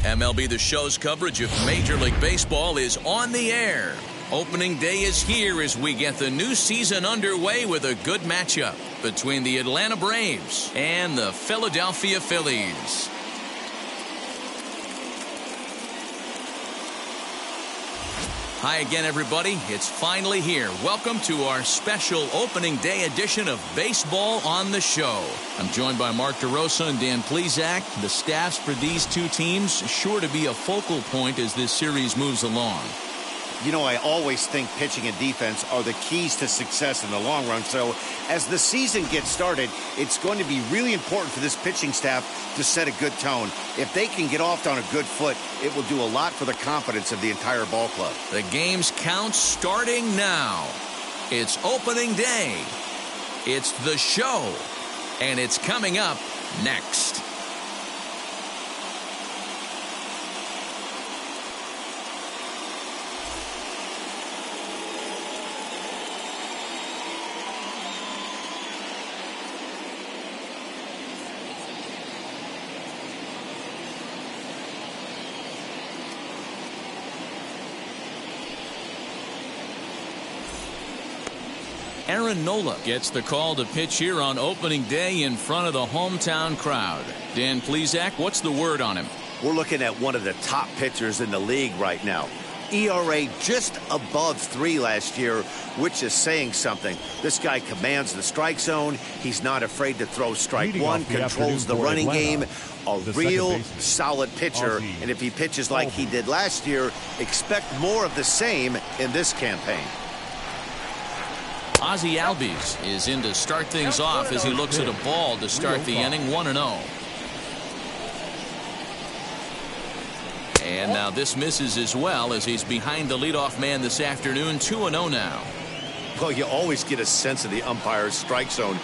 MLB The Show's coverage of Major League Baseball is on the air. Opening day is here as we get the new season underway with a good matchup between the Atlanta Braves and the Philadelphia Phillies. Hi again, everybody. It's finally here. Welcome to our special opening day edition of Baseball on the Show. I'm joined by Mark DeRosa and Dan Plesac. The staffs for these two teams sure to be a focal point as this series moves along. You know, I always think pitching and defense are the keys to success in the long run. So as the season gets started, it's going to be really important for this pitching staff to set a good tone. If they can get off on a good foot, it will do a lot for the confidence of the entire ball club. The game's count starting now. It's opening day. It's the show. And it's coming up next. Aaron Nolan gets the call to pitch here on opening day in front of the hometown crowd. Dan Plesac, what's the word on him? We're looking at one of the top pitchers in the league right now. ERA just above 3 last year, which is saying something. This guy commands the strike zone. He's not afraid to throw strike one, controls the running game. A real solid pitcher. And if he pitches like he did last year, expect more of the same in this campaign. Ozzie Albies is in to start things off as he looks at a ball to start the inning 1-0. And now this misses as well as he's behind the leadoff man this afternoon, 2-0 now. Well, you always get a sense of the umpire's strike zone,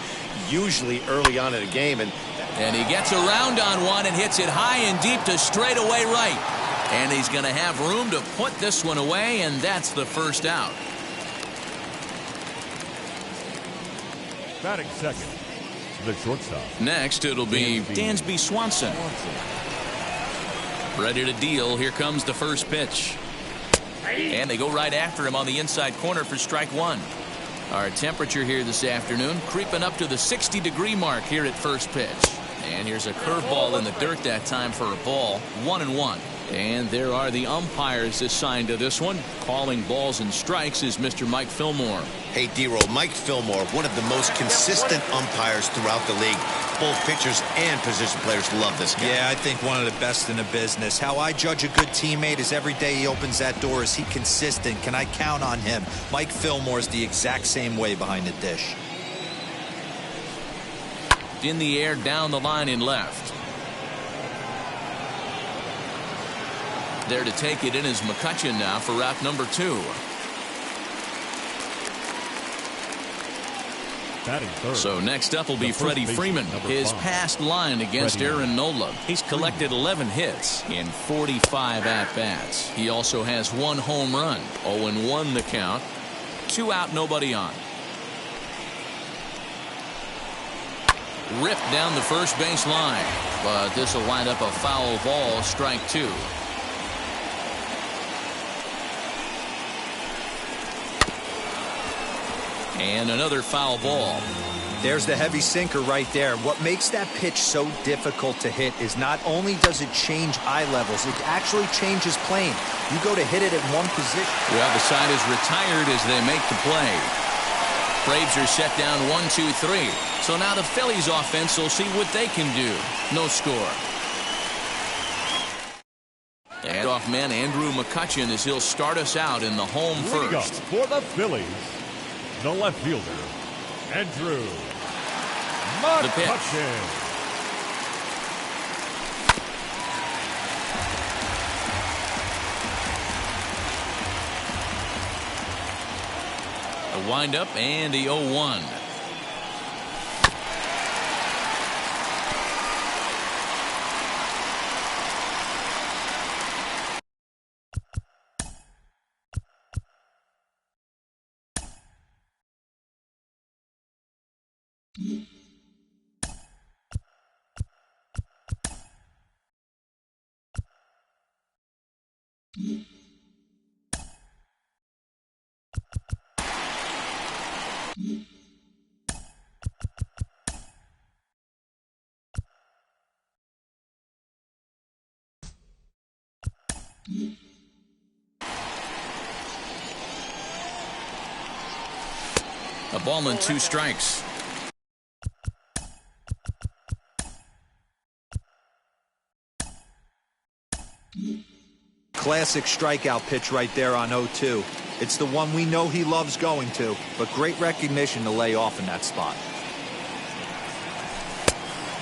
usually early on in a game. And he gets around on one and hits it high and deep to straightaway right. And he's going to have room to put this one away, and that's the first out. Batting second, the shortstop. Next, it'll be Dansby Swanson. Ready to deal. Here comes the first pitch. And they go right after him on the inside corner for strike one. Our temperature here this afternoon creeping up to the 60-degree mark here at first pitch. And here's a curveball in the dirt that time for a ball. 1-1. And there are the umpires assigned to this one. Calling balls and strikes is Mr. Mike Fillmore. Hey, D-Roll, Mike Fillmore, one of the most consistent umpires throughout the league. Both pitchers and position players love this guy. Yeah, I think one of the best in the business. How I judge a good teammate is every day he opens that door. Is he consistent? Can I count on him? Mike Fillmore's the exact same way behind the dish. In the air, down the line in left. There to take it in is Mccutchen now for route number 2. So next up will be Freddie Freeman. His past line against Aaron Nolan. He's collected 11 hits in 45 at-bats. He also has 1 home run. 0-1 the count. 2 out, nobody on. Ripped down the first base line, but this will wind up a foul ball, strike 2. And another foul ball. There's the heavy sinker right there. What makes that pitch so difficult to hit is not only does it change eye levels, it actually changes plane. You go to hit it at one position. Well, the side is retired as they make the play. Braves are set down 1-2-3. So now the Phillies offense will see what they can do. No score. And off man Andrew McCutchen as he'll start us out in the home Leading first. up for the Phillies, the left fielder, Andrew The pitch. Mccutchen. A windup and the 0-1. A ball and 2 strikes. Classic strikeout pitch right there on 0-2. It's the one we know he loves going to, but great recognition to lay off in that spot.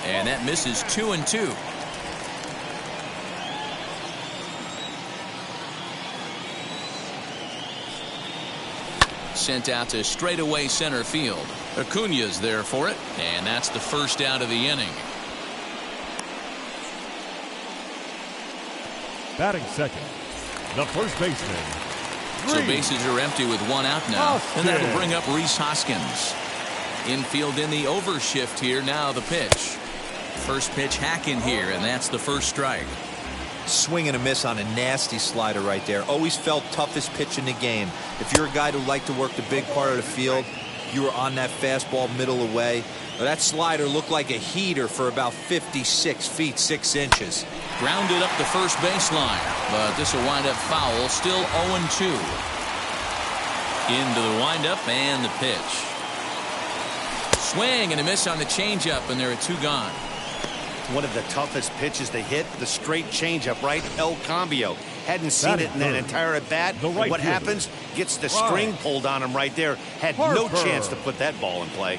And that misses 2-2. Sent out to straightaway center field. Acuna's there for it, and that's the first out of the inning. Batting second, the first baseman. So Green. bases are empty with 1 out now, and that'll bring up Rhys Hoskins. Infield in the overshift here. Now the pitch. First pitch hacking here, and that's the first strike. Swing and a miss on a nasty slider right there. Always felt toughest pitch in the game. If you're a guy who liked to work the big part of the field, you were on that fastball middle away. That slider looked like a heater for about 56 feet 6 inches. Grounded up the first baseline, but this will wind up foul. Still 0-2. Into the windup and the pitch. Swing and a miss on the changeup, and there are 2 gone. One of the toughest pitches they hit, the straight changeup, right? El Cambio. Hadn't seen it in that entire at bat. Right what happens? Gets the string pulled on him right there. Had no chance to put that ball in play.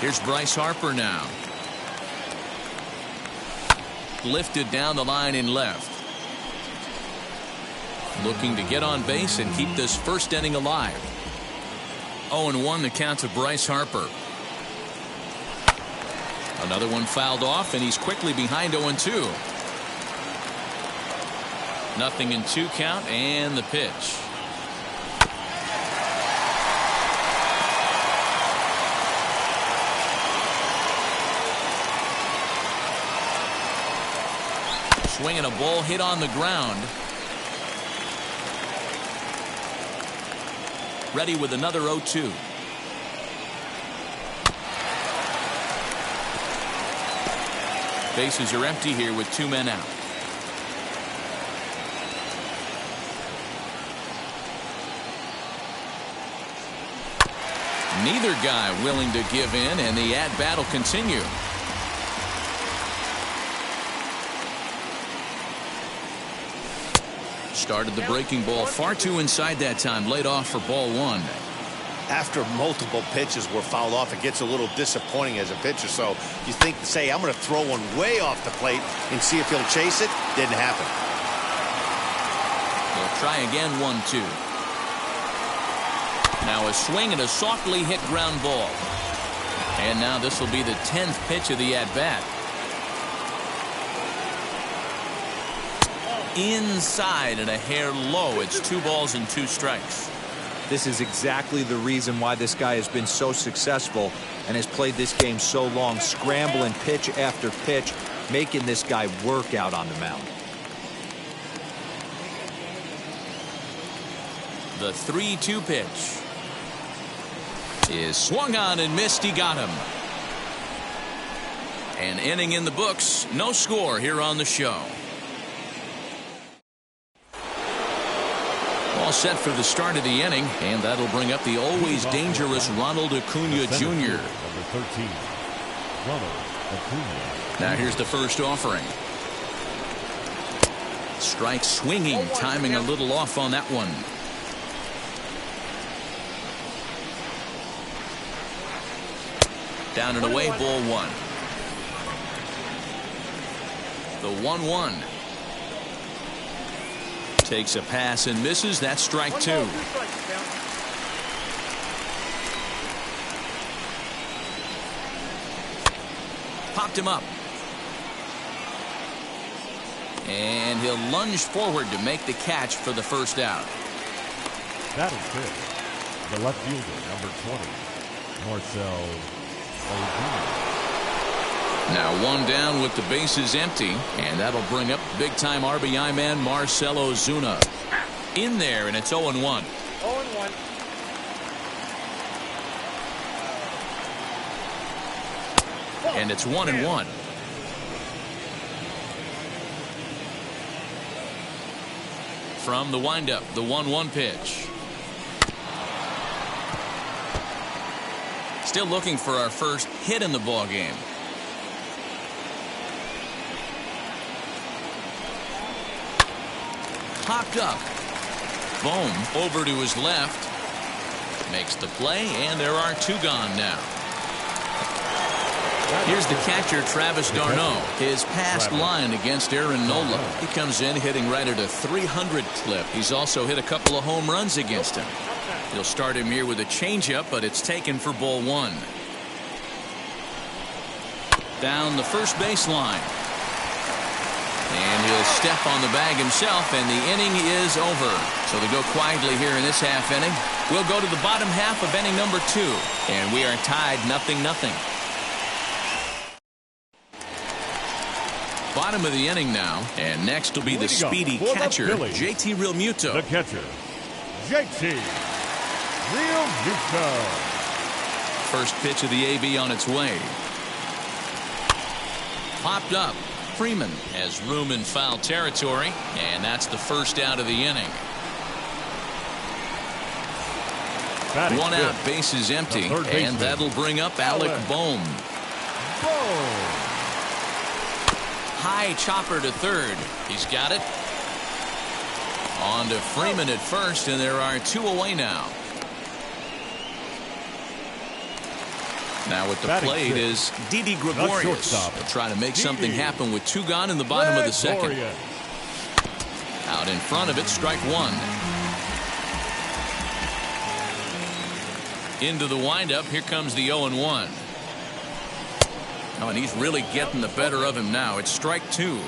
Here's Bryce Harper now. Lifted down the line in left. Looking to get on base and keep this first inning alive. 0-1 the count to Bryce Harper. Another one fouled off, and he's quickly behind 0-2. Nothing in 2 count, and the pitch. Swinging a ball hit on the ground. Ready with another 0-2. Bases are empty here with 2 men out. Neither guy willing to give in, and the at-bat will continue. Started the breaking ball far too inside that time. Laid off for ball 1. After multiple pitches were fouled off, it gets a little disappointing as a pitcher. So you think, say, I'm going to throw one way off the plate and see if he'll chase it. Didn't happen. They'll try again. 1-2. Now a swing and a softly hit ground ball. And now this will be the 10th pitch of the at-bat. inside and a hair low. It's 2 balls and 2 strikes. This is exactly the reason why this guy has been so successful and has played this game so long, scrambling pitch after pitch, making this guy work out on the mound. The 3-2 pitch is swung on and missed. He got him. An inning in the books. No score here on the show. All set for the start of the inning, and that'll bring up the always dangerous Ronald Acuna Jr. Number 13, Ronald Acuna. Now here's the first offering. Strike swinging, timing a little off on that one. Down and away, ball 1. The 1-1. Takes a pass and misses. That's strike 2. Popped him up. And he'll lunge forward to make the catch for the first out. That is good. The left fielder, number 20, Marcel Ozuna. Now 1 down with the bases empty, and that'll bring up big-time RBI man Marcell Ozuna. In there, and it's 0-1. 0-1. And it's 1-1. From the windup, the 1-1 pitch. Still looking for our first hit in the ball game. Popped up. Bohm over to his left. Makes the play, and there are 2 gone now. Here's the catcher, Travis d'Arnaud. His past line against Aaron Nolan. He comes in hitting right at a 300 clip. He's also hit a couple of home runs against him. He'll start him here with a changeup, but it's taken for ball 1. Down the first baseline. And he'll step on the bag himself, and the inning is over. So they go quietly here in this half inning. We'll go to the bottom half of inning number 2, and we are tied 0-0. Bottom of the inning now, and next will be the speedy catcher, JT Realmuto. The catcher, JT Realmuto. First pitch of the AB on its way. Popped up. Freeman has room in foul territory, and that's the first out of the inning. 1 out, bases empty, and that'll bring up Alec Bohm. High chopper to third. He's got it. On to Freeman at first, and there are 2 away now. Now at the plate is Didi Gregorius. They'll try to make something happen with 2 gone in the bottom of the second. Out in front of it, strike 1. Into the windup, here comes the 0-1. Oh, and he's really getting the better of him now. It's strike 2.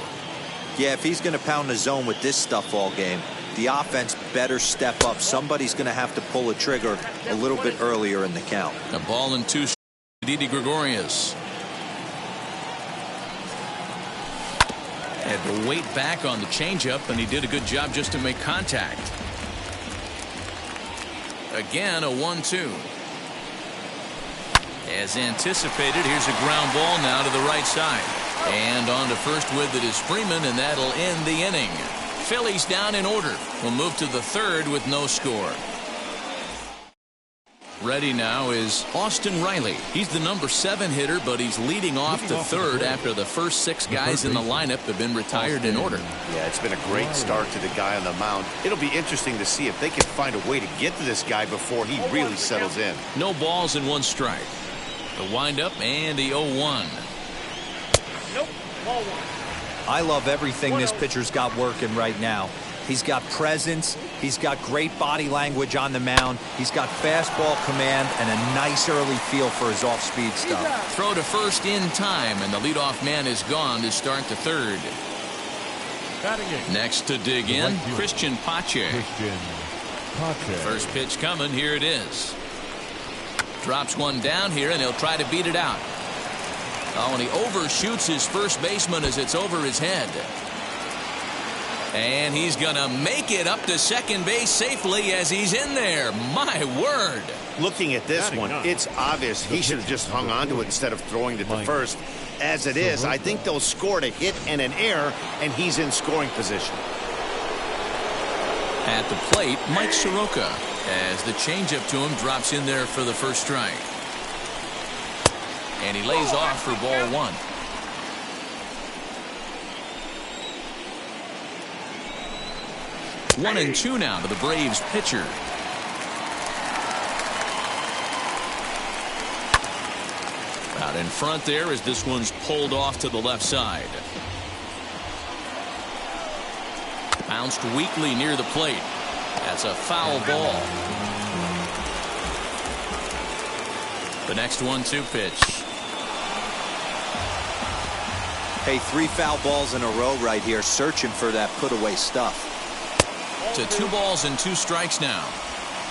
Yeah, if he's going to pound the zone with this stuff all game, the offense better step up. Somebody's going to have to pull a trigger a little bit earlier in the count. A ball and 2. Didi Gregorius had to wait back on the changeup, and he did a good job just to make contact. Again, a 1-2. As anticipated, here's a ground ball now to the right side. And on to first with it is Freeman, and that'll end the inning. Phillies down in order. We'll move to the 3rd with no score. Ready now is Austin Riley. He's the number 7 hitter, but he's leading off to 3rd after the first 6 guys in the lineup have been retired in order. Yeah, it's been a great start to the guy on the mound. It'll be interesting to see if they can find a way to get to this guy before he really settles in. No balls and 1 strike. The windup and the 0-1. Nope, ball 1. I love everything this pitcher's got working right now. He's got presence. He's got great body language on the mound. He's got fastball command and a nice early feel for his off-speed stuff. Throw to first in time, and the leadoff man is gone to start the 3rd. Batting it. Next to dig in, Christian Pache. First pitch coming. Here it is. Drops one down here, and he'll try to beat it out. Oh, and he overshoots his first baseman as it's over his head. And he's going to make it up to second base safely as he's in there. My word. Looking at this one, it's obvious he should have just hung on to it instead of throwing it to first. As it is, I think they'll score a hit and an error, and he's in scoring position. At the plate, Mike Soroka, as the changeup to him drops in there for the first strike. And he lays off for ball one. One and two now to the Braves pitcher. Out in front there as this one's pulled off to the left side. Bounced weakly near the plate. That's a foul ball. The next 1-2 pitch. Hey, 3 foul balls in a row right here, searching for that put-away stuff. To 2 balls and 2 strikes now.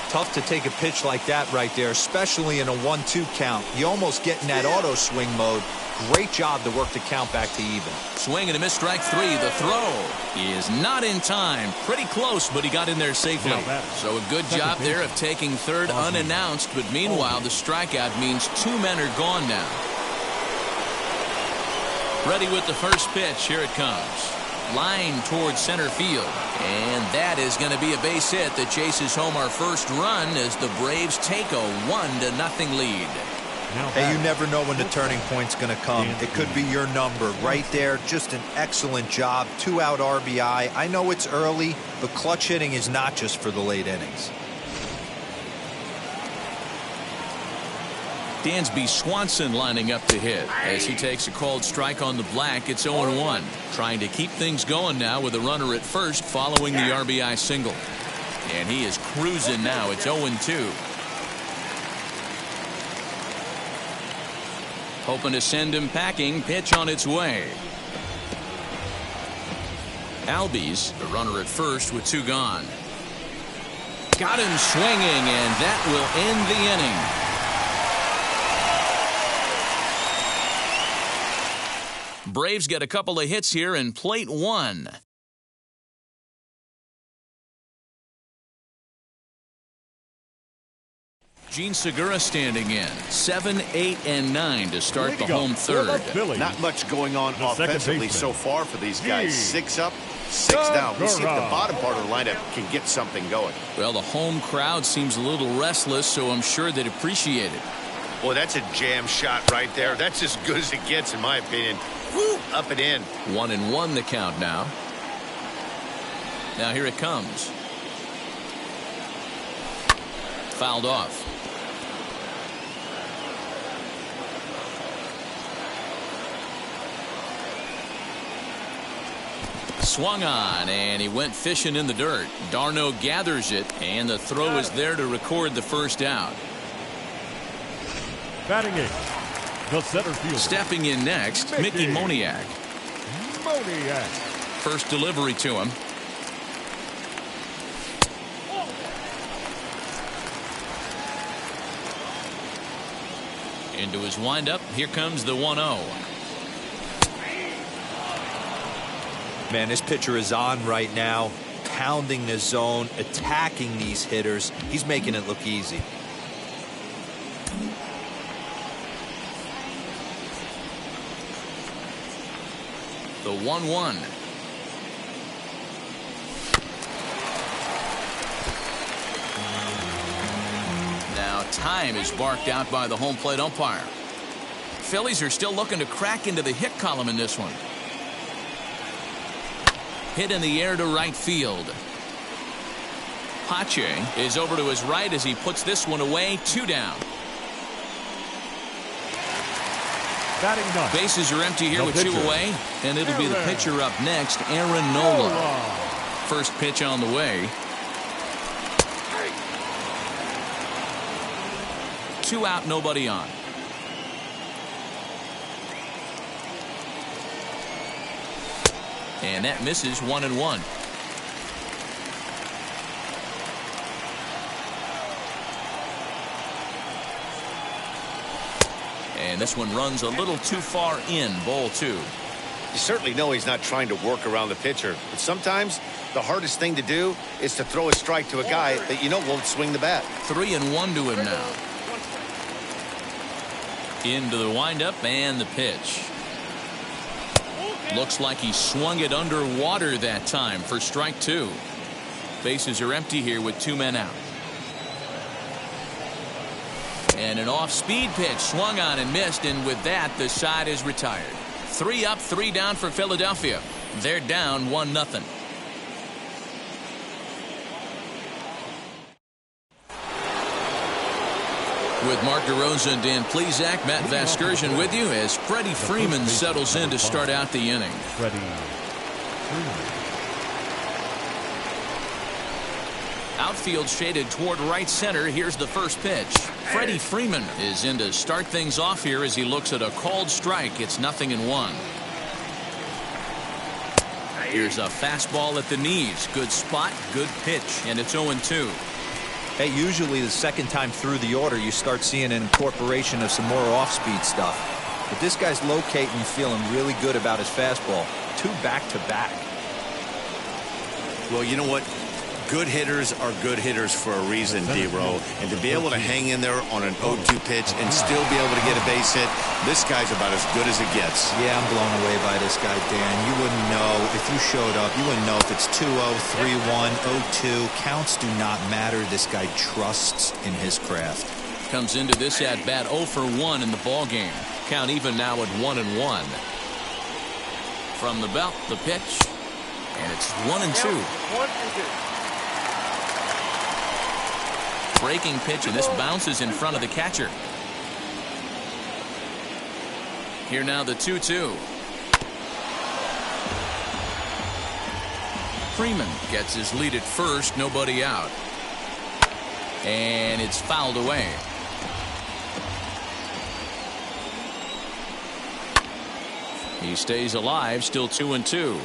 Tough to take a pitch like that right there, especially in a 1-2 count. You almost get in that auto swing mode. Great job to work the count back to even. Swing and a miss, strike 3. The throw is not in time. Pretty close, but he got in there safely. So a good job there of taking third unannounced, but meanwhile the strikeout means 2 men are gone now. Ready with the first pitch. Here it comes. Line towards center field. And that is going to be a base hit that chases home our first run as the Braves take a 1-0 lead. Hey, you never know when the turning point's going to come. It could be your number right there. Just an excellent job. 2-out RBI. I know it's early, but clutch hitting is not just for the late innings. Dansby Swanson lining up to hit as he takes a called strike on the black. It's 0-1. Trying to keep things going now with a runner at first following the RBI single. And he is cruising now. It's 0-2. Hoping to send him packing. Pitch on its way. Albies, the runner at first with 2 gone. Got him swinging, and that will end the inning. Braves get a couple of hits here in plate 1. Gene Segura standing in. 7, 8, and 9 to start the home third. Not much going on offensively so far for these guys. 6 up, 6 down. We'll see if the bottom part of the lineup can get something going. Well, the home crowd seems a little restless, so I'm sure they'd appreciate it. Boy, that's a jam shot right there. That's as good as it gets, in my opinion. Woo, up and in. 1-1 the count now. Now here it comes. Fouled off. Swung on, and he went fishing in the dirt. Darno gathers it, and the throw is there to record the first out. Batting it, the center fielder. Stepping in next, Mickey Moniak. First delivery to him. Into his windup. Here comes the 1-0. Man, this pitcher is on right now, pounding the zone, attacking these hitters. He's making it look easy. The 1-1. Now time is barked out by the home plate umpire. Phillies are still looking to crack into the hit column in this one. Hit in the air to right field. Pache is over to his right as he puts this one away. 2 down. Bases are empty here with 2 away, and it'll be the pitcher up next, Aaron Nolan. First pitch on the way. 2 out, nobody on. And that misses 1-1. And this one runs a little too far in, ball 2. You certainly know he's not trying to work around the pitcher, but sometimes the hardest thing to do is to throw a strike to a guy that you know won't swing the bat. 3-1 to him now. Into the windup and the pitch. Looks like he swung it underwater that time for strike 2. Bases are empty here with 2 men out. And an off-speed pitch swung on and missed, and with that the side is retired. 3 up, 3 down for Philadelphia. They're down 1-0. With Mark DeRosa and Dan Plesac, Matt Vasgersian with you as Freddie Freeman settles in to start out the inning. Freddie Freeman. Outfield shaded toward right center. Here's the first pitch. Freddie Freeman is in to start things off here as he looks at a called strike. It's 0-1. Here's a fastball at the knees. Good spot, good pitch, and it's 0-2. Hey, usually the second time through the order you start seeing an incorporation of some more off-speed stuff. But this guy's locating and feeling really good about his fastball. 2 back-to-back. Well, you know what? Good hitters are good hitters for a reason, D-Row. And to be able to hang in there on an 0-2 pitch and still be able to get a base hit, this guy's about as good as it gets. Yeah, I'm blown away by this guy, Dan. You wouldn't know if you showed up. You wouldn't know if it's 2-0, 3-1, 0-2. Counts do not matter. This guy trusts in his craft. Comes into this at bat 0 for 1 in the ball game. Count even now at 1-1. From the belt, the pitch, and it's 1-2. 1-2. Breaking pitch, and this bounces in front of the catcher. Here now the 2-2. Freeman gets his lead at first, nobody out. And it's fouled away. He stays alive, still 2-2.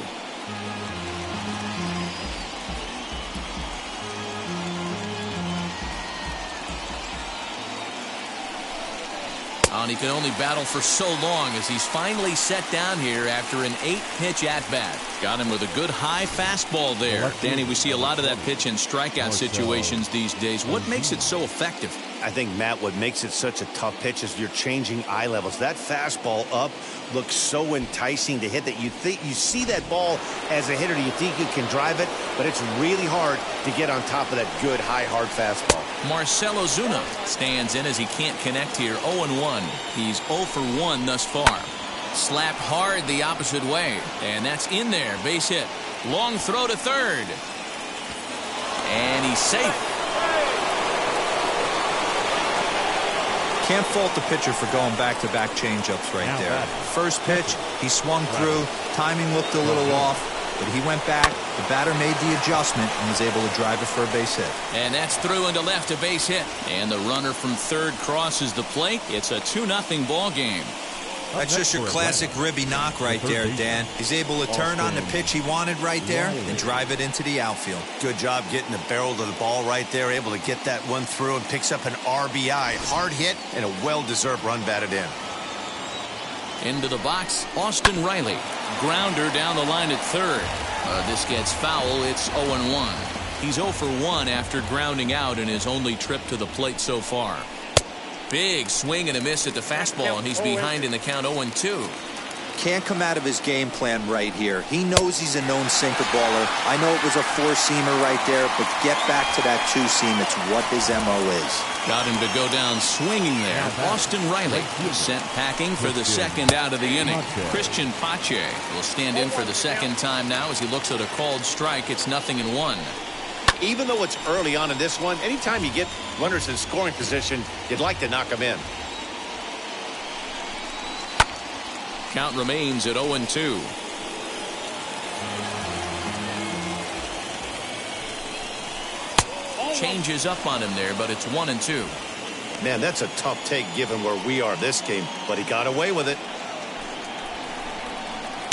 And he can only battle for so long as he's finally set down here after an 8-pitch at-bat. Got him with a good high fastball there. Danny, we see a lot of that pitch in strikeout situations these days. What makes it so effective? I think, Matt, what makes it such a tough pitch is you're changing eye levels. That fastball up looks so enticing to hit that you think you see that ball as a hitter, you think you can drive it, but it's really hard to get on top of that good high hard fastball. Marcell Ozuna stands in as he can't connect here. 0-1. He's 0 for 1 thus far. Slapped hard the opposite way, and that's in there. Base hit. Long throw to third, and he's safe. Can't fault the pitcher for going back-to-back changeups right there. First pitch, he swung through. Timing looked a little off, but he went back. The batter made the adjustment and was able to drive it for a base hit. And that's through into left, a base hit. And the runner from third crosses the plate. It's a 2-0 ball game. That's just your classic ribby knock right there, Dan. He's able to turn on the pitch he wanted right there and drive it into the outfield. Good job getting the barrel to the ball right there, able to get that one through and picks up an RBI. Hard hit and a well-deserved run batted in. Into the box, Austin Riley. Grounder down the line at third. This gets foul. It's 0-1. He's 0 for 1 after grounding out in his only trip to the plate so far. Big swing and a miss at the fastball, and he's behind in the count 0-2. Can't come out of his game plan right here. He knows he's a known sinker baller. I know it was a 4-seamer right there, but get back to that 2-seam. It's what his MO is. Got him to go down swinging there. Austin Riley sent packing for the second out of the inning. Christian Pache will stand in for the second time now as he looks at a called strike. It's 0-1. Even though it's early on in this one, anytime you get runners in scoring position, you'd like to knock them in. Count remains at 0-2. Changes up on him there, but it's 1-2. Man, that's a tough take given where we are this game, but he got away with it.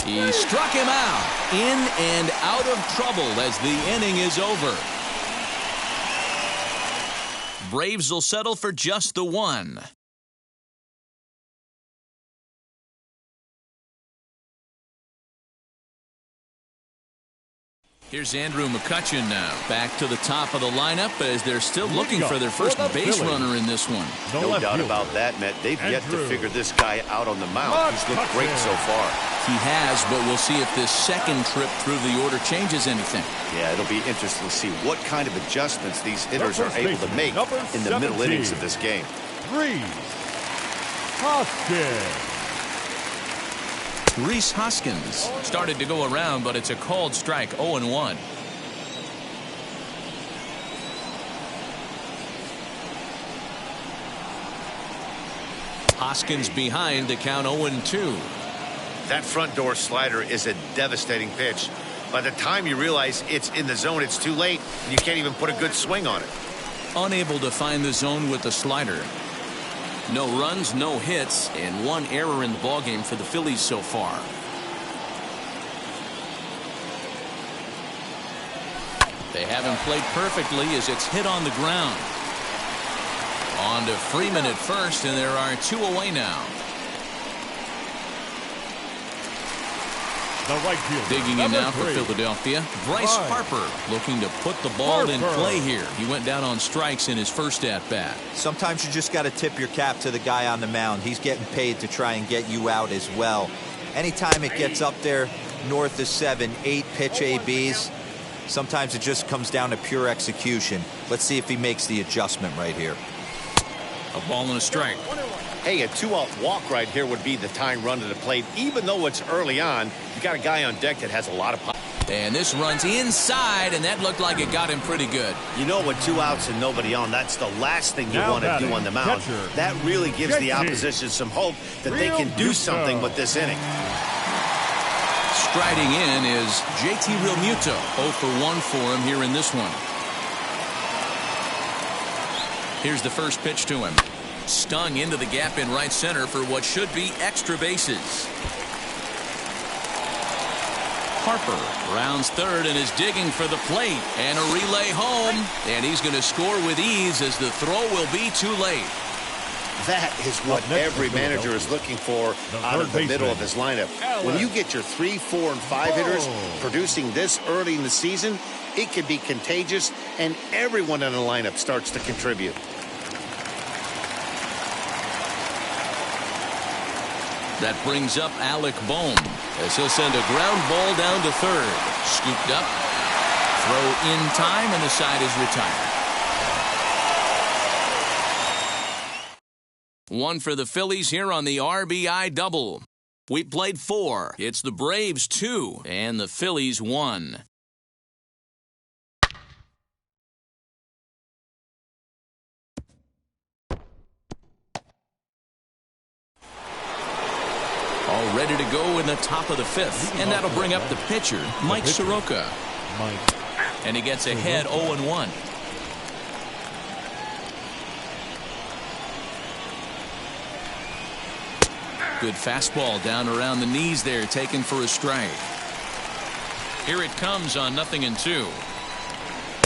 He struck him out. In and out of trouble as the inning is over. Braves will settle for just the one. Here's Andrew McCutchen now. Back to the top of the lineup as they're still looking for their first base runner in this one. No doubt about that, Matt. They've yet to figure this guy out on the mound. He's looked great so far. He has, but we'll see if this second trip through the order changes anything. Yeah, it'll be interesting to see what kind of adjustments these hitters are able to make in the middle innings of this game. Rhys Hoskins started to go around, but it's a called strike, 0-1. Hoskins behind to count 0-2. That front door slider is a devastating pitch. By the time you realize it's in the zone, it's too late, and you can't even put a good swing on it. Unable to find the zone with the slider. No runs, no hits, and one error in the ballgame for the Phillies so far. They haven't played perfectly as it's hit on the ground. On to Freeman at first, and there are two away now. The right fielder, digging in now 3. for Philadelphia. Bryce Harper looking to put the ball in play here. He went down on strikes in his first at-bat. Sometimes you just got to tip your cap to the guy on the mound. He's getting paid to try and get you out as well. Anytime it gets up there north of 7, 8 pitch ABs, sometimes it just comes down to pure execution. Let's see if he makes the adjustment right here. A ball and a strike. Hey, a 2-out walk right here would be the tying run to the plate. Even though it's early on, you got a guy on deck that has a lot of power. And this runs inside, and that looked like it got him pretty good. You know, with 2 outs and nobody on, that's the last thing you want to do on the mound. That really gives the opposition some hope that they can do something with this inning. Striding in is JT Realmuto. 0 for 1 for him here in this one. Here's the first pitch to him. Stung into the gap in right center for what should be extra bases. Harper rounds third and is digging for the plate. And a relay home. And he's going to score with ease as the throw will be too late. That is what every manager is looking for out of the middle of his lineup. When you get your 3, 4, and 5 hitters producing this early in the season, it can be contagious, and everyone in the lineup starts to contribute. That brings up Alec Bohm as he'll send a ground ball down to third. Scooped up. Throw in time, and the side is retired. One for the Phillies here on the RBI double. We played 4. It's the Braves 2 and the Phillies 1. All ready to go in the top of the 5th. And that'll bring up the pitcher, Mike Soroka. And he gets ahead 0-1. Good fastball down around the knees there, taken for a strike. Here it comes on 0-2.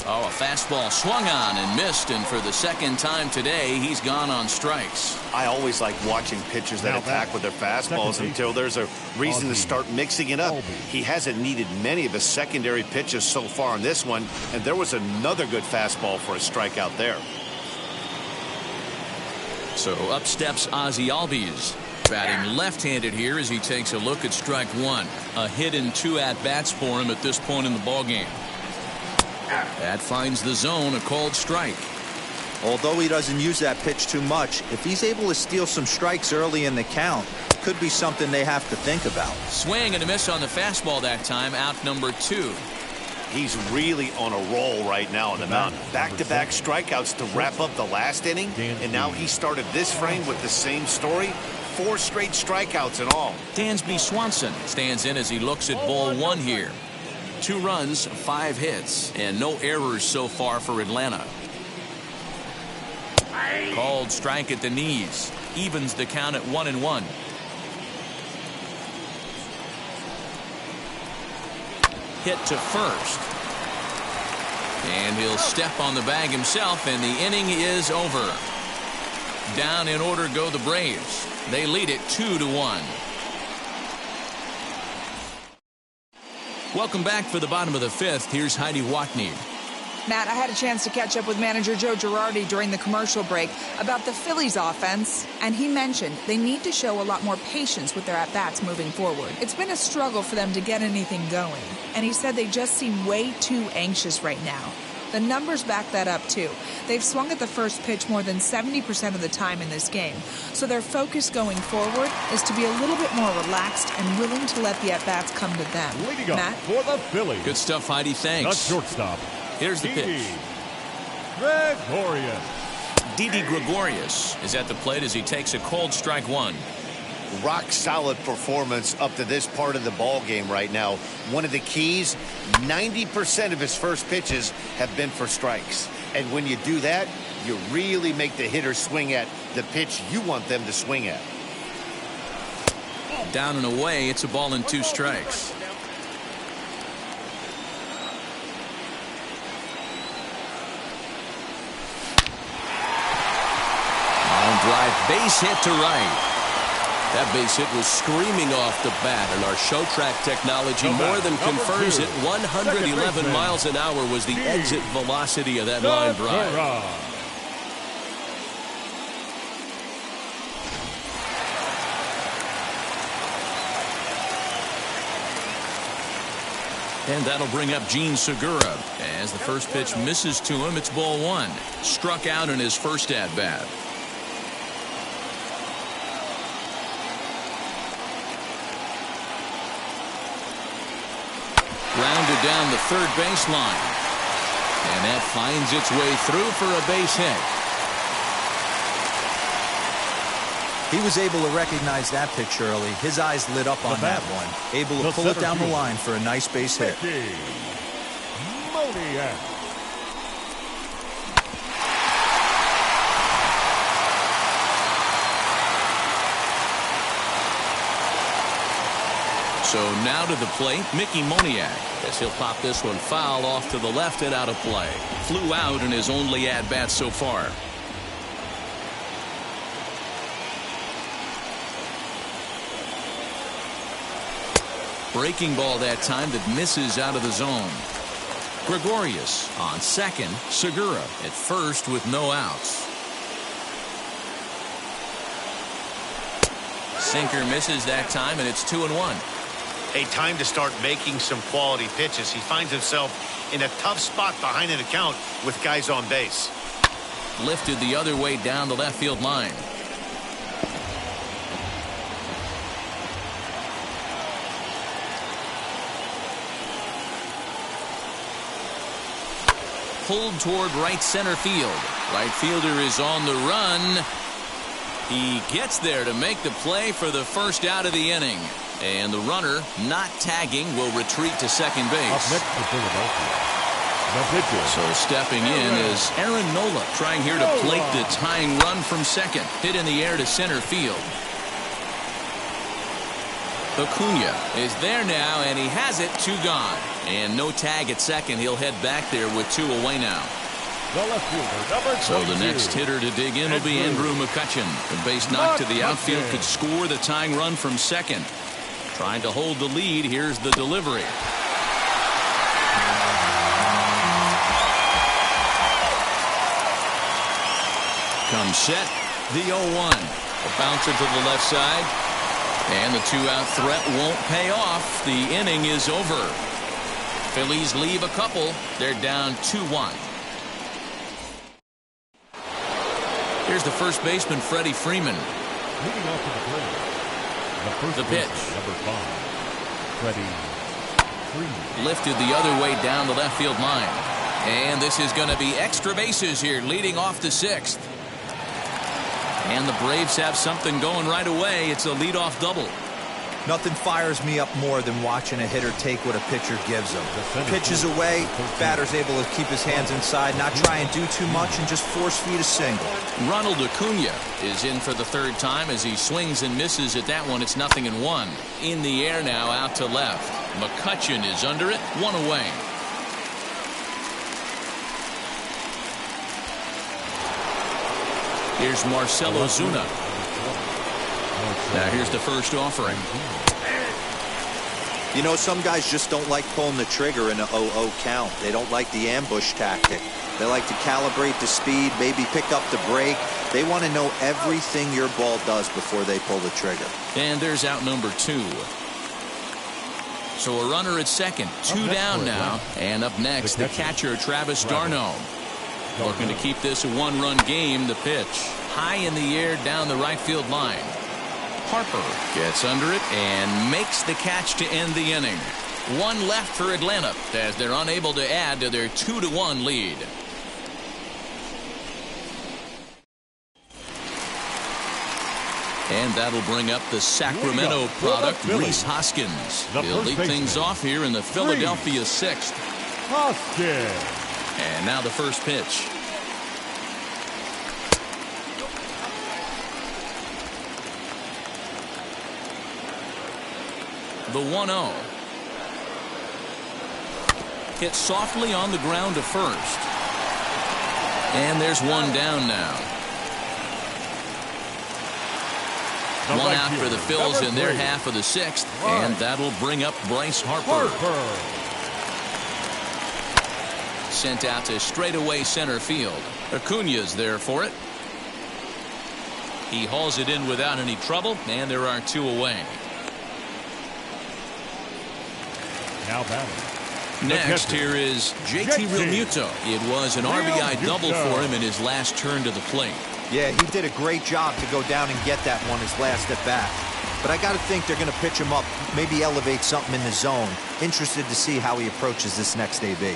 Oh, a fastball swung on and missed, and for the second time today, he's gone on strikes. I always like watching pitchers that attack with their fastballs until there's a reason to start mixing it up. He hasn't needed many of his secondary pitches so far in this one, and there was another good fastball for a strikeout there. So up steps Ozzie Albies. Batting left-handed here as he takes a look at strike 1. A hit in 2 at-bats for him at this point in the ballgame. That finds the zone, a called strike. Although he doesn't use that pitch too much, if he's able to steal some strikes early in the count, could be something they have to think about. Swing and a miss on the fastball that time, out number 2. He's really on a roll right now on the mound. Back-to-back strikeouts to wrap up the last inning, and now he started this frame with the same story. 4 straight strikeouts in all. Dansby Swanson stands in as he looks at ball 1 here. 2 runs, 5 hits, and no errors so far for Atlanta. Called strike at the knees. Evens the count at 1-1. hit to first. And he'll step on the bag himself, and the inning is over. Down in order go the Braves. They lead it 2-1. Welcome back for the bottom of the fifth. Here's Heidi Watney. Matt, I had a chance to catch up with manager Joe Girardi during the commercial break about the Phillies offense, and he mentioned they need to show a lot more patience with their at-bats moving forward. It's been a struggle for them to get anything going, and he said they just seem way too anxious right now. The numbers back that up, too. They've swung at the first pitch more than 70% of the time in this game, so their focus going forward is to be a little bit more relaxed and willing to let the at-bats come to them. Leading Matt? up for the Phillies. Good stuff, Heidi. Thanks. The shortstop. Here's the pitch. Gregorius. Didi Gregorius is at the plate as he takes a cold strike one. Rock solid performance up to this part of the ball game right now. One of the keys, 90% of his first pitches have been for strikes. And when you do that, you really make the hitter swing at the pitch you want them to swing at. Down and away, it's a ball and 2 strikes. Drive base hit to right. That base hit was screaming off the bat, and our show track technology more than confirms it. 111 miles an hour was the exit velocity of that line drive. And that'll bring up Gene Segura. As the first pitch misses to him, it's ball 1. Struck out in his first at-bat. Rounded down the third baseline. And that finds its way through for a base hit. He was able to recognize that pitch early. His eyes lit up on that one. Able to pull it down the line for a nice base hit. So now to the plate, Mickey Moniak, as he'll pop this one foul off to the left and out of play. Flew out in his only at-bat so far. Breaking ball that time that misses out of the zone. Gregorius on second, Segura at first with no outs. Sinker misses that time, and it's 2-1. A time to start making some quality pitches. He finds himself in a tough spot behind an account with guys on base. Lifted the other way down the left field line. Pulled toward right center field. Right fielder is on the run. He gets there to make the play for the first out of the inning. And the runner, not tagging, will retreat to second base. Up next to Philadelphia. The pitcher. So stepping in is Aaron Nolan, trying here to plate the tying run from second. Hit in the air to center field. Acuna is there now, and he has it. 2 gone. And no tag at second. He'll head back there with 2 away now. The left fielder, number 22. So the next hitter to dig in will be Andrew McCutchen. The base knock to the outfield could score the tying run from second. Trying to hold the lead. Here's the delivery. Comes set. The 0-1. A bouncer to the left side. And the 2-out threat won't pay off. The inning is over. Phillies leave a couple. They're down 2-1. Here's the first baseman, Freddie Freeman. Moving off to the plate. The pitch. Number 5, Freddie Freeman. Lifted the other way down the left field line. And this is going to be extra bases here, leading off the 6th. And the Braves have something going right away. It's a leadoff double. Nothing fires me up more than watching a hitter take what a pitcher gives him. Pitches away, batter's able to keep his hands inside, not try and do too much, and just force feed a single. Ronald Acuna is in for the third time as he swings and misses at that one. It's 0-1. In the air now, out to left. McCutchen is under it, 1 away. Here's Marcell Ozuna. Now here's the first offering. You know, some guys just don't like pulling the trigger in a 0-0 count. They don't like the ambush tactic. They like to calibrate the speed, maybe pick up the break. They want to know everything your ball does before they pull the trigger. And there's out number 2. So a runner at second, 2 down now. And up next, the catcher, Travis d'Arnaud. Looking to keep this a 1-run game. The pitch high in the air down the right field line. Harper gets under it and makes the catch to end the inning. 1 left for Atlanta as they're unable to add to their 2-1 lead. And that'll bring up the Sacramento product, Rhys Hoskins. He'll lead things off here in the Philadelphia 6th. Hoskins. And now the first pitch. The 1-0. Hit softly on the ground to first. And there's 1 down now. 1 out for the Phils in their half of the 6th. And that'll bring up Bryce Harper. Sent out to straightaway center field. Acuna's there for it. He hauls it in without any trouble, and there are 2 away. Now batting. Next, here is JT Realmuto. It was an RBI double for him in his last turn to the plate. Yeah, he did a great job to go down and get that one his last at bat. But I got to think they're going to pitch him up, maybe elevate something in the zone. Interested to see how he approaches this next AB.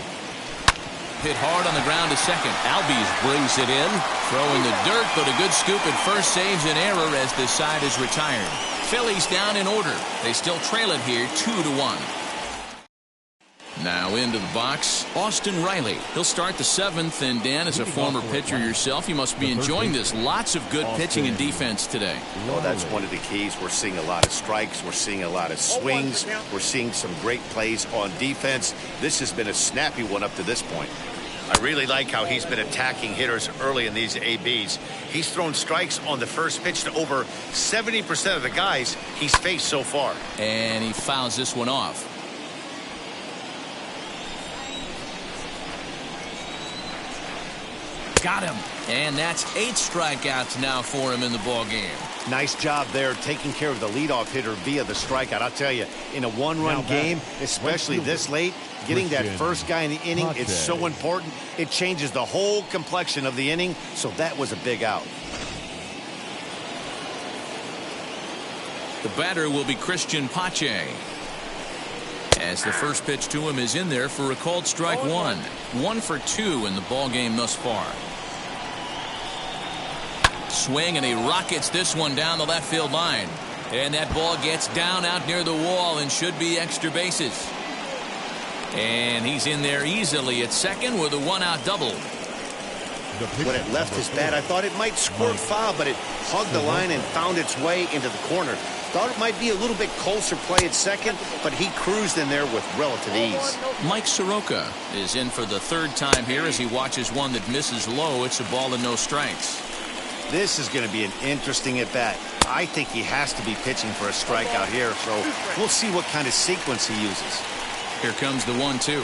Hit hard on the ground to second. Albies brings it in. Throwing the dirt, but a good scoop at first saves an error as this side is retired. Phillies down in order. They still trail it here 2-1. Now into the box, Austin Riley. He'll start the 7th, and Dan, as a former pitcher yourself, you must be enjoying this. Lots of good pitching and defense today. Well, that's one of the keys. We're seeing a lot of strikes. We're seeing a lot of swings. We're seeing some great plays on defense. This has been a snappy one up to this point. I really like how he's been attacking hitters early in these ABs. He's thrown strikes on the first pitch to over 70% of the guys he's faced so far. And he fouls this one off. Got him. And that's 8 strikeouts now for him in the ball game. Nice job there taking care of the leadoff hitter via the strikeout. I'll tell you, in a 1-run game, especially this late, getting that first guy in the inning, it's so important. It changes the whole complexion of the inning, so that was a big out. The batter will be Christian Pache. As the first pitch to him is in there for a called strike 1. 1 for 2 in the ball game thus far. Swing, and he rockets this one down the left field line. And that ball gets down out near the wall and should be extra bases. And he's in there easily at second with a 1-out double. When it left his bat, I thought it might squirt foul, but it hugged the line and found its way into the corner. Thought it might be a little bit closer play at second, but he cruised in there with relative ease. Mike Soroka is in for the 3rd time here as he watches one that misses low. It's a ball and no strikes. This is going to be an interesting at-bat. I think he has to be pitching for a strikeout here, so we'll see what kind of sequence he uses. Here comes the 1-2.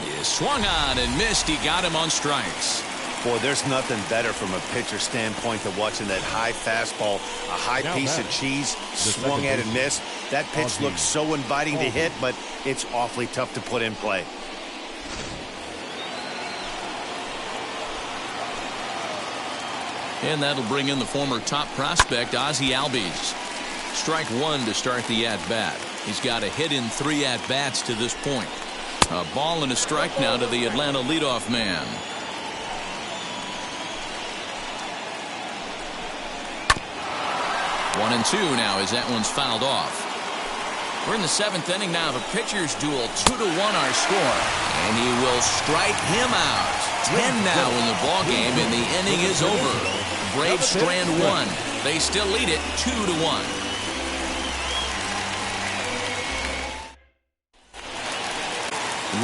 He swung on and missed. He got him on strikes. Boy, there's nothing better from a pitcher standpoint than watching that high fastball, a high piece of cheese, swung at and missed. That pitch looks so inviting to hit, but it's awfully tough to put in play. And that'll bring in the former top prospect, Ozzie Albies. Strike 1 to start the at-bat. He's got a hit in 3 at-bats to this point. A ball and a strike now to the Atlanta leadoff man. One and two now as that one's fouled off. We're in the 7th inning now of a pitcher's duel. 2-1 our score. And he will strike him out. 10 now in the ball game, and the inning is over. Braves strand one. They still lead it 2-1.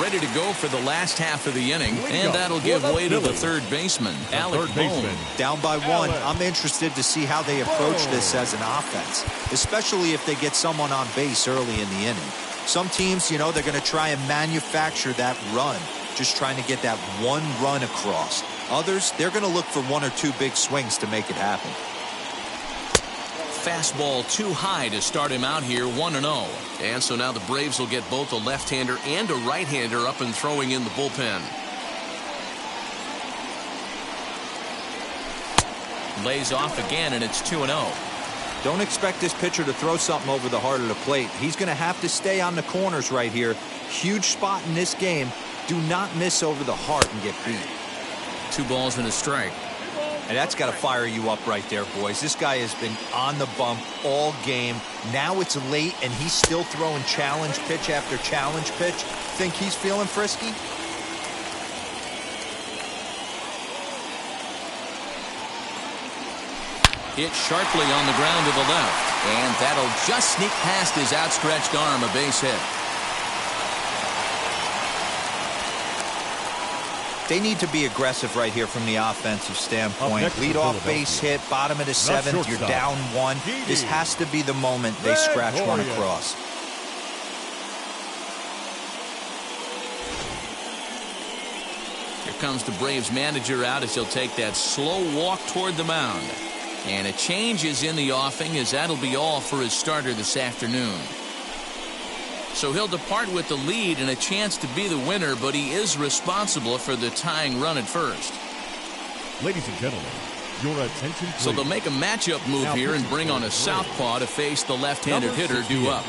Ready to go for the last half of the inning, and that'll give way to the third baseman, Alec Bohm. Down by one, I'm interested to see how they approach this as an offense, especially if they get someone on base early in the inning. Some teams, you know, they're going to try and manufacture that run, just trying to get that one run across. Others, they're going to look for 1 or 2 big swings to make it happen. Fastball too high to start him out here, 1-0. And so now the Braves will get both a left-hander and a right-hander up and throwing in the bullpen. Lays off again, and it's 2-0. Don't expect this pitcher to throw something over the heart of the plate. He's going to have to stay on the corners right here. Huge spot in this game. Do not miss over the heart and get beat. 2 balls and a strike. And that's got to fire you up right there, boys. This guy has been on the bump all game. Now it's late, and he's still throwing challenge pitch after challenge pitch. Think he's feeling frisky? Hit sharply on the ground to the left. And that'll just sneak past his outstretched arm, a base hit. They need to be aggressive right here from the offensive standpoint. Lead off base hit, bottom of the 7th, you're down 1. This has to be the moment they scratch one across. Here comes the Braves manager out as he'll take that slow walk toward the mound. And a change is in the offing, as that'll be all for his starter this afternoon. So he'll depart with the lead and a chance to be the winner, but he is responsible for the tying run at first. Ladies and gentlemen, your attention please. So they'll make a matchup move here and bring on a southpaw to face the left-handed hitter due up.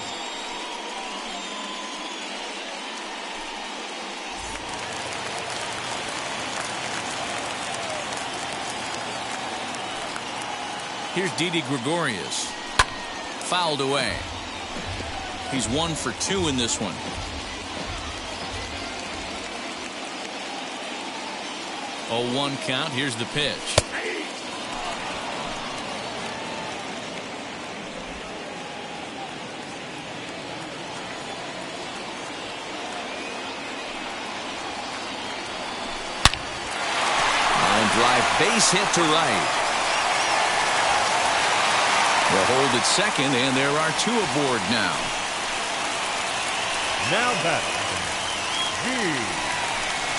Here's Didi Gregorius. Fouled away. He's 1 for 2 in this one. 0-1 count. Here's the pitch. Line drive, base hit to right. They'll hold at second, and there are 2 aboard now. Now that.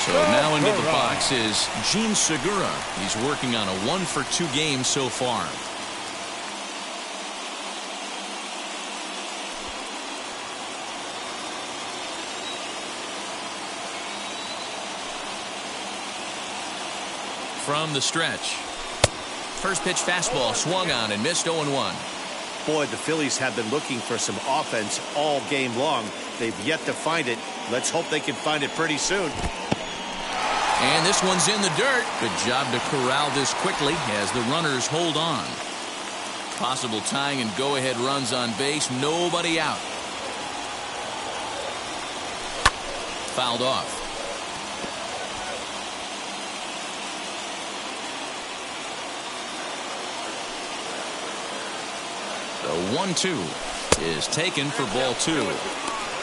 So now into the box is Gene Segura. He's working on a 1 for 2 game so far. From the stretch. First pitch fastball swung on and missed 0-1. Boy, the Phillies have been looking for some offense all game long. They've yet to find it. Let's hope they can find it pretty soon. And this one's in the dirt. Good job to corral this quickly as the runners hold on. Possible tying and go-ahead runs on base. Nobody out. Fouled off. The 1-2 is taken for ball 2.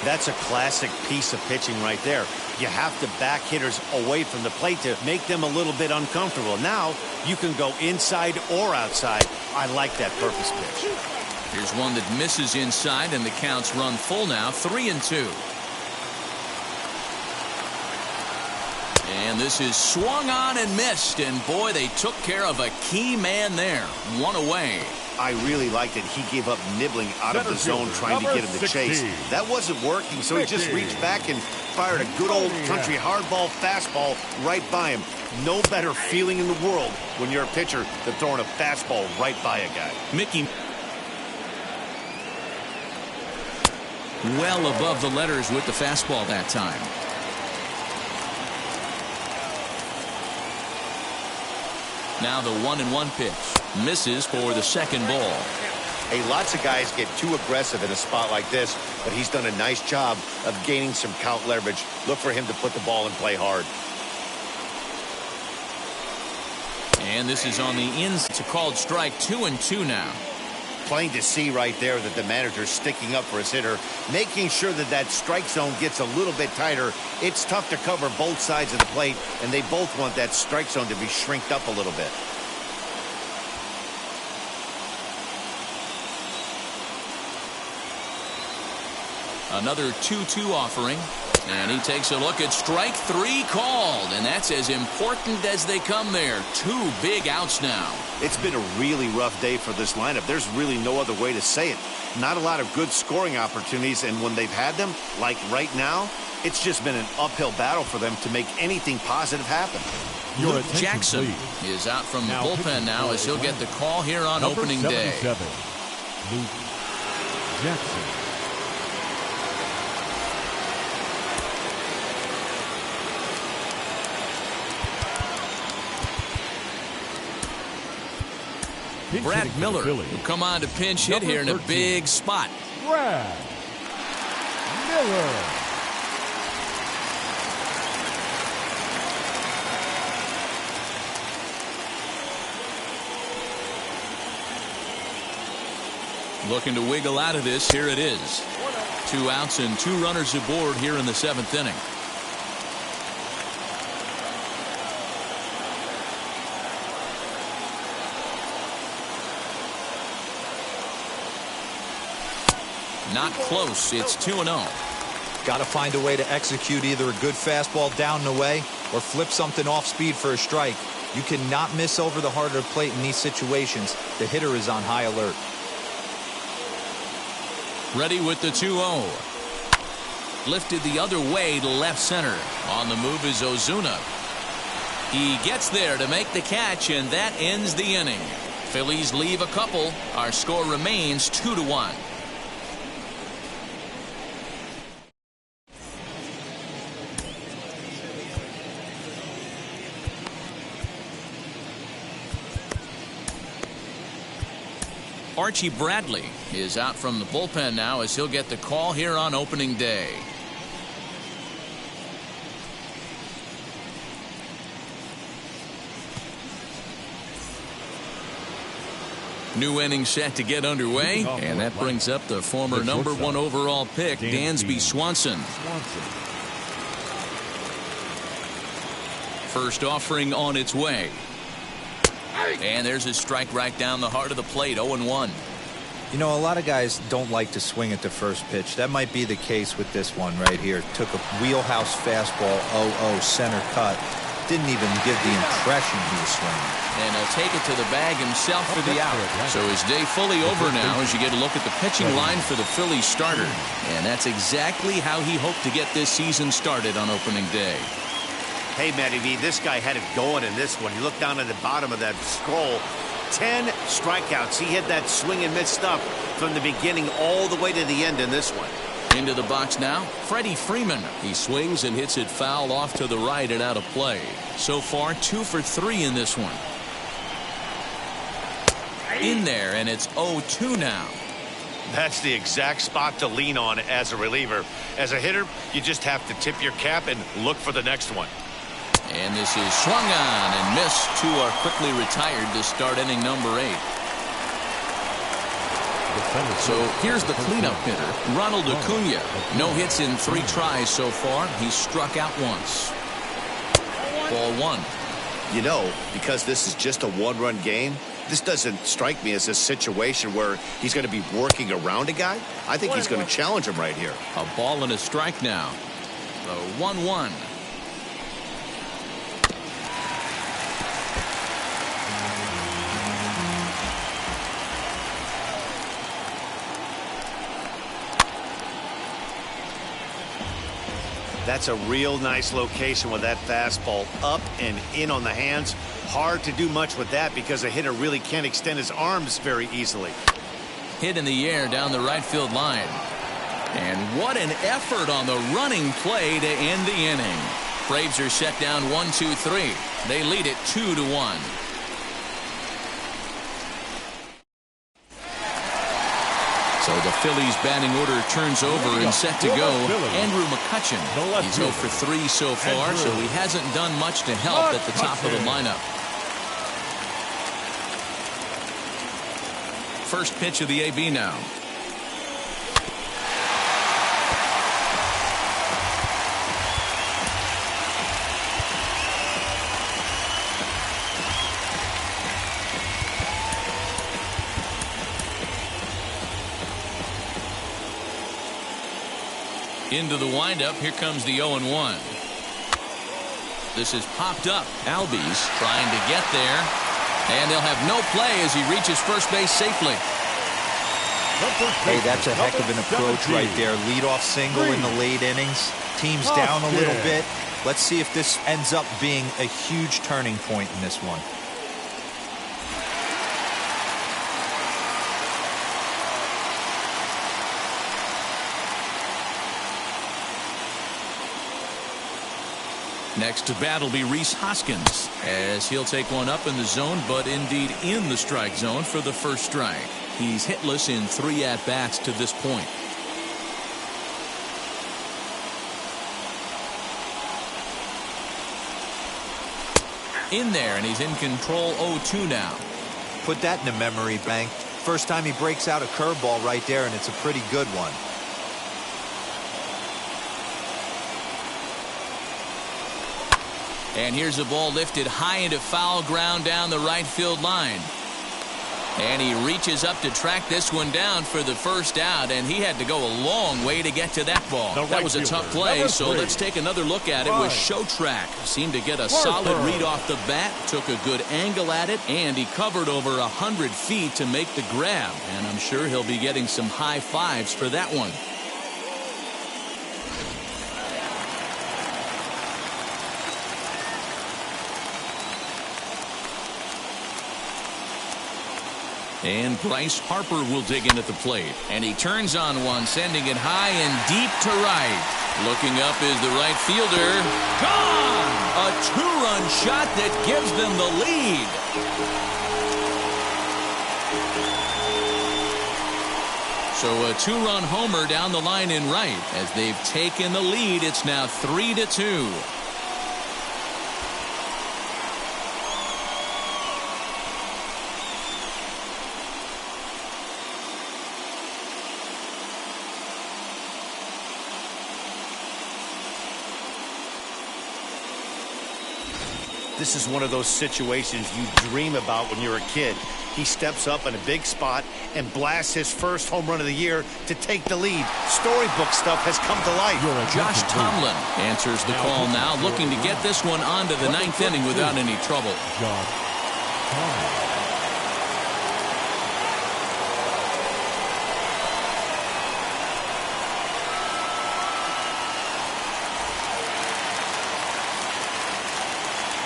That's a classic piece of pitching right there. You have to back hitters away from the plate to make them a little bit uncomfortable. Now you can go inside or outside. I like that purpose pitch. Here's one that misses inside, and the count's run full now, 3-2. And this is swung on and missed, and boy, they took care of a key man there. 1 away. I really liked it. He gave up nibbling out of the zone trying to get him to chase. That wasn't working, so he just reached back and fired a good old country hardball fastball right by him. No better feeling in the world when you're a pitcher than throwing a fastball right by a guy. Mickey well above the letters with the fastball that time. Now the 1-1 pitch. Misses for the second ball. Hey, lots of guys get too aggressive in a spot like this, but he's done a nice job of gaining some count leverage. Look for him to put the ball in play hard. And this is on the inside. It's a called strike. 2-2 now. Plain to see right there that the manager's sticking up for his hitter, making sure that that strike zone gets a little bit tighter. It's tough to cover both sides of the plate, and they both want that strike zone to be shrinked up a little bit. Another 2-2 offering. And he takes a look at strike 3 called. And that's as important as they come there. 2 big outs now. It's been a really rough day for this lineup. There's really no other way to say it. Not a lot of good scoring opportunities. And when they've had them, like right now, it's just been an uphill battle for them to make anything positive happen. Luke Jackson is out from the bullpen now as he'll get the call here on opening day. Luke Jackson. Brad Miller will come on to pinch hit here in a big spot. Brad Miller. Looking to wiggle out of this. Here it is. 2 outs and 2 runners aboard here in the 7th inning. Not close. It's 2-0. Got to find a way to execute either a good fastball down and away or flip something off speed for a strike. You cannot miss over the heart of the plate in these situations. The hitter is on high alert. Ready with the 2-0. Lifted the other way to left center. On the move is Ozuna. He gets there to make the catch, and that ends the inning. Phillies leave a couple. Our score remains 2-1. Archie Bradley is out from the bullpen now as he'll get the call here on opening day. New inning set to get underway, and that brings up the former #1 overall pick, Dansby Swanson. First offering on its way. And there's a strike right down the heart of the plate. 0-1. You know, a lot of guys don't like to swing at the first pitch. That might be the case with this one right here. Took a wheelhouse fastball, 0-0 center cut. Didn't even give the impression he was swinging. And he'll take it to the bag himself for the out. So his day fully over now as you get a look at the pitching line for the Phillies starter. And that's exactly how he hoped to get this season started on opening day. Hey, Matty V, this guy had it going in this one. You look down at the bottom of that scroll. 10 strikeouts. He hit that swing and miss stuff from the beginning all the way to the end in this one. Into the box now, Freddie Freeman. He swings and hits it foul off to the right and out of play. So far, 2 for 3 in this one. In there, and it's 0-2 now. That's the exact spot to lean on as a reliever. As a hitter, you just have to tip your cap and look for the next one. And this is swung on and missed. 2 are quickly retired to start inning number 8. So here's the cleanup hitter, Ronald Acuna. No hits in 3 tries so far. He's struck out once. Ball 1. You know, because this is just a 1-run game, this doesn't strike me as a situation where he's going to be working around a guy. I think he's going to challenge him right here. A ball and a strike now. The 1-1. That's a real nice location with that fastball up and in on the hands. Hard to do much with that because a hitter really can't extend his arms very easily. Hit in the air down the right field line. And what an effort on the running play to end the inning. Braves are set down 1-2-3. They lead it 2-1. So the Phillies batting order turns over and set to go. Andrew McCutchen. He's 0 for 3 so far, so he hasn't done much to help at the top of the lineup. First pitch of the AB now. Into the windup. Here comes the 0-1. This is popped up. Albies trying to get there. And they'll have no play as he reaches first base safely. Hey, that's a heck of an approach right there. Leadoff single in the late innings. Team's down a little bit. Let's see if this ends up being a huge turning point in this one. Next to bat will be Rhys Hoskins as he'll take one up in the zone, but indeed in the strike zone for the first strike. He's hitless in 3 at-bats to this point. In there, and he's in control. 0-2 now. Put that in the memory bank. First time he breaks out a curveball right there, and it's a pretty good one. And here's a ball lifted high into foul ground down the right field line. And he reaches up to track this one down for the first out, and he had to go a long way to get to that ball. That was a tough play, so let's take another look at it with Show Track. Seemed to get a solid read off the bat, took a good angle at it, and he covered over 100 feet to make the grab. And I'm sure he'll be getting some high fives for that one. And Bryce Harper will dig in at the plate. And he turns on one, sending it high and deep to right. Looking up is the right fielder. Gone! A 2-run shot that gives them the lead. So a 2-run homer down the line in right. As they've taken the lead, it's now 3-2. This is one of those situations you dream about when you're a kid. He steps up in a big spot and blasts his first home run of the year to take the lead. Storybook stuff has come to life. Josh Tomlin answers the call now, looking to get this one onto the 9th inning without any trouble.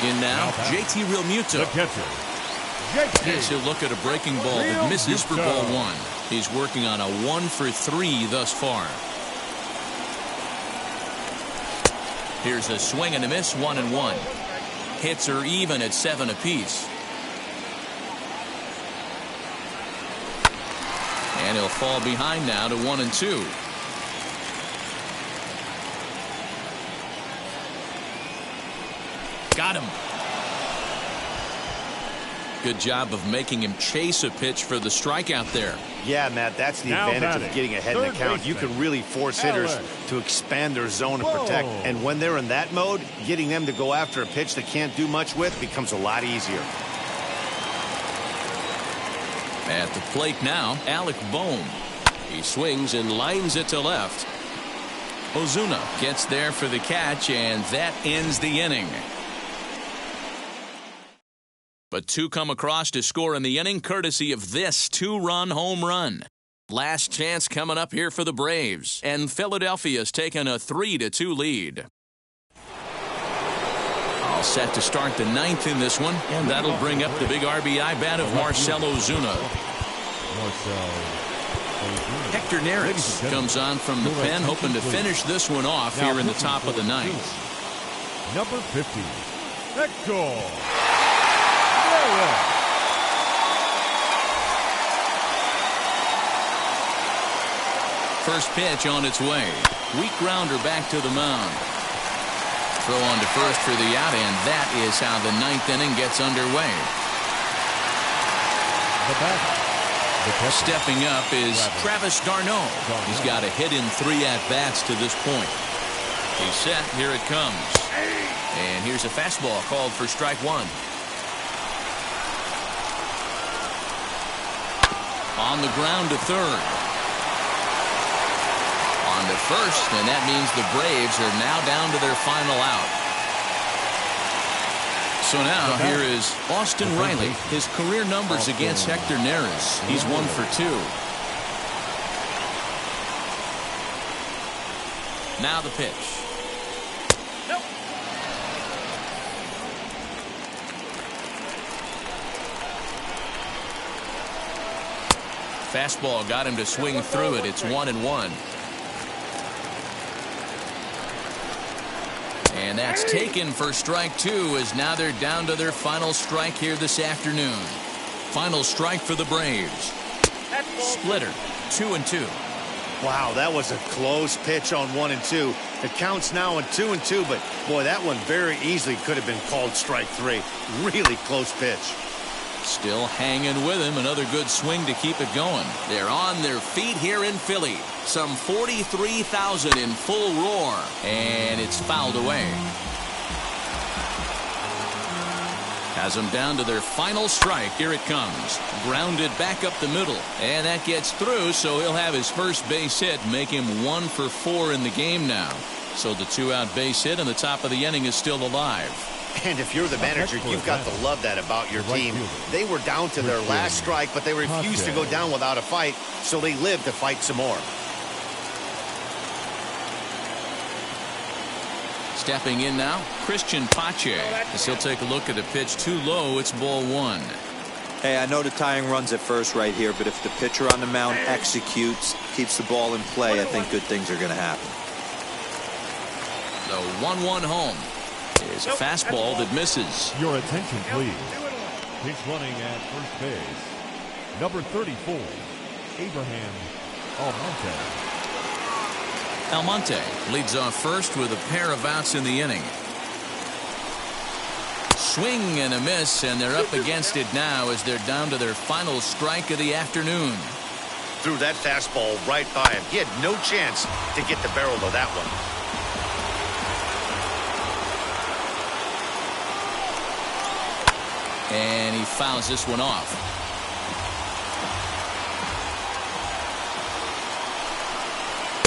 In now, JT Realmuto. Yes, he'll look at a breaking ball that misses for ball 1. He's working on a 1 for 3 thus far. Here's a swing and a miss, 1-1. Hits are even at 7 apiece. And he'll fall behind now to 1-2. Got him. Good job of making him chase a pitch for the strikeout there. Yeah, Matt, that's the advantage of getting ahead in the count. You can really force hitters to expand their zone and protect. And when they're in that mode, getting them to go after a pitch they can't do much with becomes a lot easier. At the plate now, Alec Bohm. He swings and lines it to left. Ozuna gets there for the catch, and that ends the inning. But 2 come across to score in the inning, courtesy of this 2-run home run. Last chance coming up here for the Braves, and Philadelphia's taken a 3-2 lead. All set to start the 9th in this one, and that'll bring up the big RBI bat of Marcell Ozuna. Hector Neris comes on from the pen, hoping to finish this one off here in the top of the 9th. Number 50, Hector. first pitch on its way. Weak grounder back to the mound. Throw on to first for the out, and that is how the ninth inning gets underway. Stepping up is Travis d'Arnaud. He's got a hit in 3 at-bats to this point. He's set. Here it comes. And here's a fastball called for strike 1. On the ground to third. On to first, and that means the Braves are now down to their final out. So now here is Austin Riley. His career numbers against Hector Neris. He's 1 for 2. Now the pitch. Fastball got him to swing through it. It's 1-1. And that's taken for strike 2, as now they're down to their final strike here this afternoon. Final strike for the Braves. Splitter, 2-2. Wow, that was a close pitch on 1-2. The count's now on 2-2, but boy, that one very easily could have been called strike 3. Really close pitch. Still hanging with him. Another good swing to keep it going. They're on their feet here in Philly. Some 43,000 in full roar. And it's fouled away. Has them down to their final strike. Here it comes. Grounded back up the middle. And that gets through, so he'll have his first base hit, make him 1 for 4 in the game now. So the 2-out base hit, and the top of the inning is still alive. And if you're the manager, you've got to love that about your team. They were down to their last strike, but they refused to go down without a fight, so they lived to fight some more. Stepping in now, Christian Pache, as he'll take a look at a pitch too low. It's ball 1. Hey, I know the tying runs at first right here, but if the pitcher on the mound executes, keeps the ball in play, I think good things are going to happen. The 1-1 home is a fastball that misses. Your attention, please. Pitch running at first base. Number 34, Abraham Almonte. Almonte leads off first with a pair of outs in the inning. Swing and a miss, and they're up against it now as they're down to their final strike of the afternoon. Threw that fastball right by him. He had no chance to get the barrel of that one. And he fouls this one off.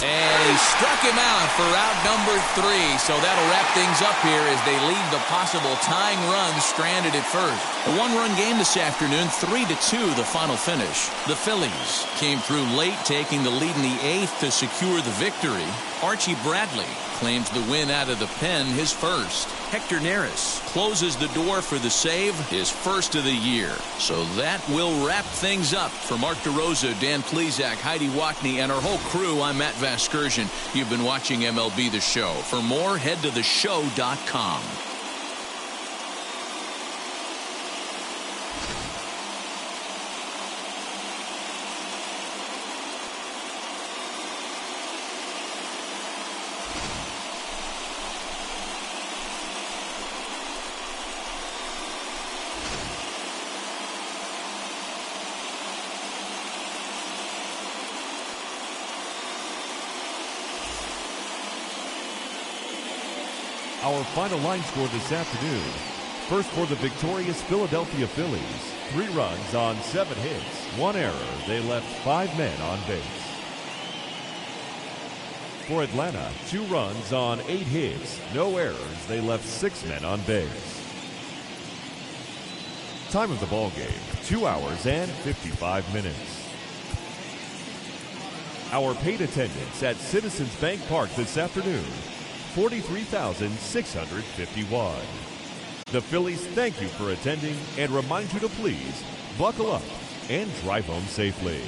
And he struck him out for out number 3. So that'll wrap things up here as they leave the possible tying run stranded at first. A 1-run game this afternoon, 3-2 the final finish. The Phillies came through late, taking the lead in the 8th to secure the victory. Archie Bradley claims the win out of the pen, his first. Hector Neris closes the door for the save, his first of the year. So that will wrap things up. For Mark DeRosa, Dan Plesac, Heidi Wackney, and our whole crew, I'm Matt Vasgersian. You've been watching MLB The Show. For more, head to theshow.com. Our final line score this afternoon. First for the victorious Philadelphia Phillies. 3 runs on 7 hits, 1 error. They left 5 men on base. For Atlanta, 2 runs on 8 hits, no errors. They left 6 men on base. Time of the ball game, 2 hours and 55 minutes. Our paid attendance at Citizens Bank Park this afternoon, 43,651. The Phillies thank you for attending and remind you to please buckle up and drive home safely.